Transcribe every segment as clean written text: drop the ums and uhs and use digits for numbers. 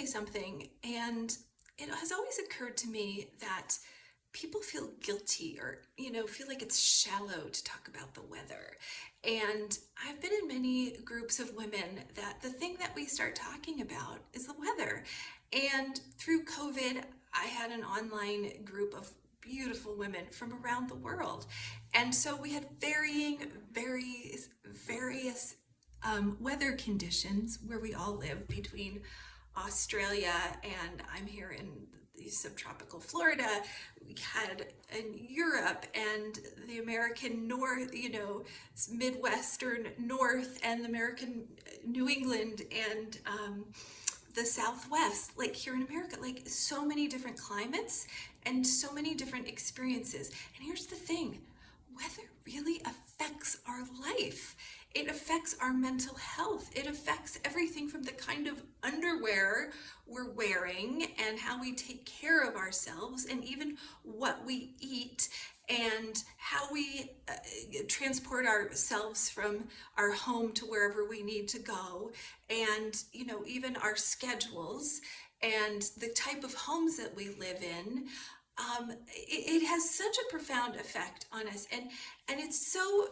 say something, and it has always occurred to me that people feel guilty or, feel like it's shallow to talk about the weather. And I've been in many groups of women that the thing that we start talking about is the weather. And through COVID, I had an online group of beautiful women from around the world. And so we had various weather conditions where we all live between Australia and I'm here in the subtropical Florida. We had in Europe and the American North, Midwestern North, and the American New England, and the Southwest, like here in America, like so many different climates and so many different experiences. And here's the thing, weather really affects our life. It affects our mental health. It affects everything from the kind of underwear we're wearing and how we take care of ourselves, and even what we eat and how we transport ourselves from our home to wherever we need to go, and even our schedules and the type of homes that we live in. It has such a profound effect on us, and it's so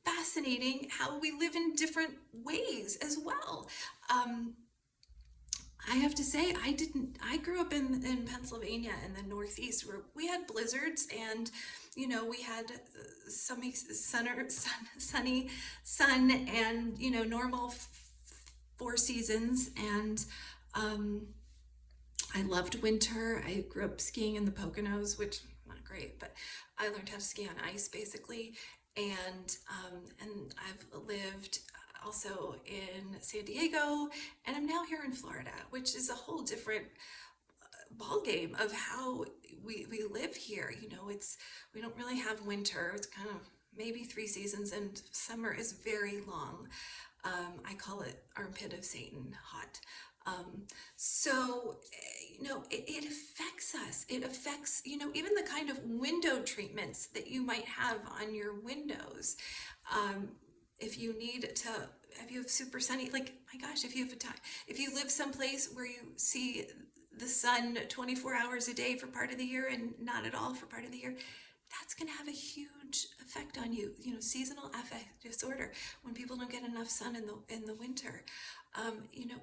fascinating how we live in different ways as well. I have to say, I grew up in Pennsylvania in the Northeast, where we had blizzards, and we had sunny sun, and normal four seasons. And I loved winter. I grew up skiing in the Poconos, which not great, but I learned how to ski on ice basically. And I've lived also in San Diego, and I'm now here in Florida, which is a whole different ball game of how we live here. We don't really have winter. It's kind of maybe 3 seasons, and summer is very long. I call it armpit of Satan hot. So, it affects us. It affects, even the kind of window treatments that you might have on your windows. If you have super sunny, like, my gosh, if you live someplace where you see the sun 24 hours a day for part of the year and not at all for part of the year, that's going to have a huge effect on you. Seasonal affect disorder, when people don't get enough sun in the winter.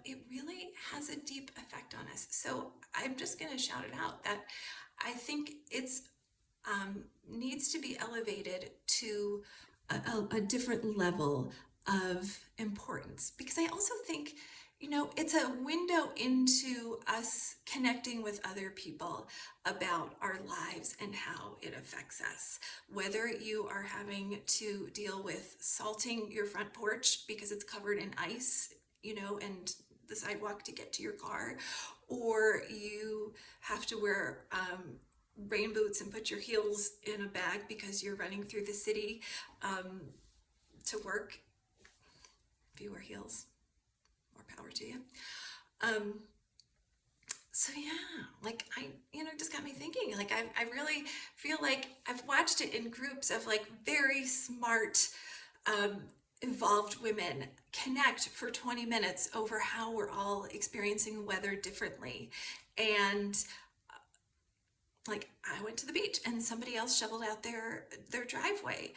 It really has a deep effect on us. So I'm just going to shout it out that I think it's needs to be elevated to a different level of importance, because I also think it's a window into us connecting with other people about our lives and how it affects us. Whether you are having to deal with salting your front porch because it's covered in ice, and the sidewalk to get to your car, or you have to wear rain boots and put your heels in a bag because you're running through the city to work. If you wear heels, more power to you. So yeah, like just got me thinking, like I really feel like I've watched it in groups of like very smart, involved women connect for 20 minutes over how we're all experiencing weather differently. And like, I went to the beach and somebody else shoveled out their driveway.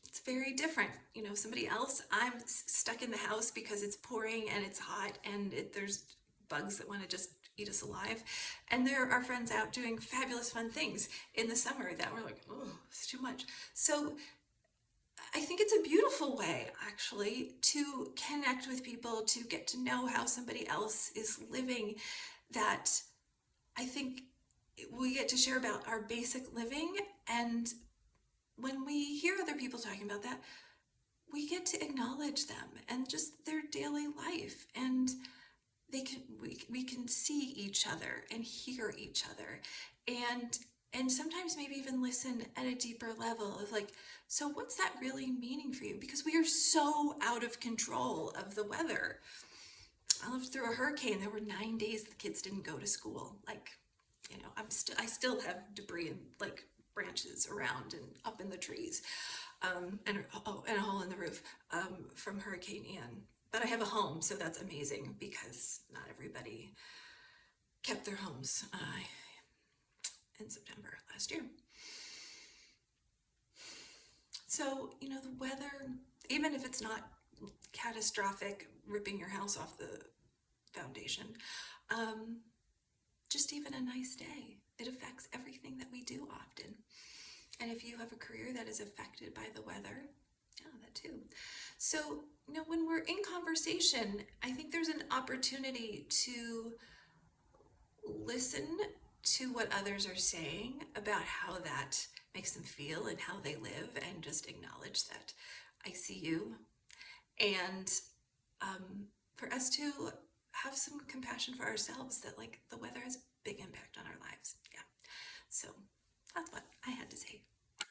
It's very different. Somebody else, I'm stuck in the house because it's pouring and it's hot, and there's bugs that want to just eat us alive. And there are friends out doing fabulous fun things in the summer that we're like, oh, it's too much. So I think it's a beautiful way, actually, to connect with people, to get to know how somebody else is living, that I think we get to share about our basic living. And when we hear other people talking about that, we get to acknowledge them and just their daily life, and we can see each other and hear each other, and sometimes maybe even listen at a deeper level of like, so what's that really meaning for you? Because we are so out of control of the weather. I lived through a hurricane. There were 9 days the kids didn't go to school. Like, I still have debris and like branches around and up in the trees, and a hole in the roof from Hurricane Ian. But I have a home, so that's amazing, because not everybody kept their homes in September last year. So, the weather, even if it's not catastrophic, ripping your house off the foundation, just even a nice day, it affects everything that we do often. And if you have a career that is affected by the weather, yeah, that too. So, when we're in conversation, I think there's an opportunity to listen to what others are saying about how that makes them feel and how they live, and just acknowledge that I see you. And for us to have some compassion for ourselves, that like the weather has a big impact on our lives. Yeah. So that's what I had to say.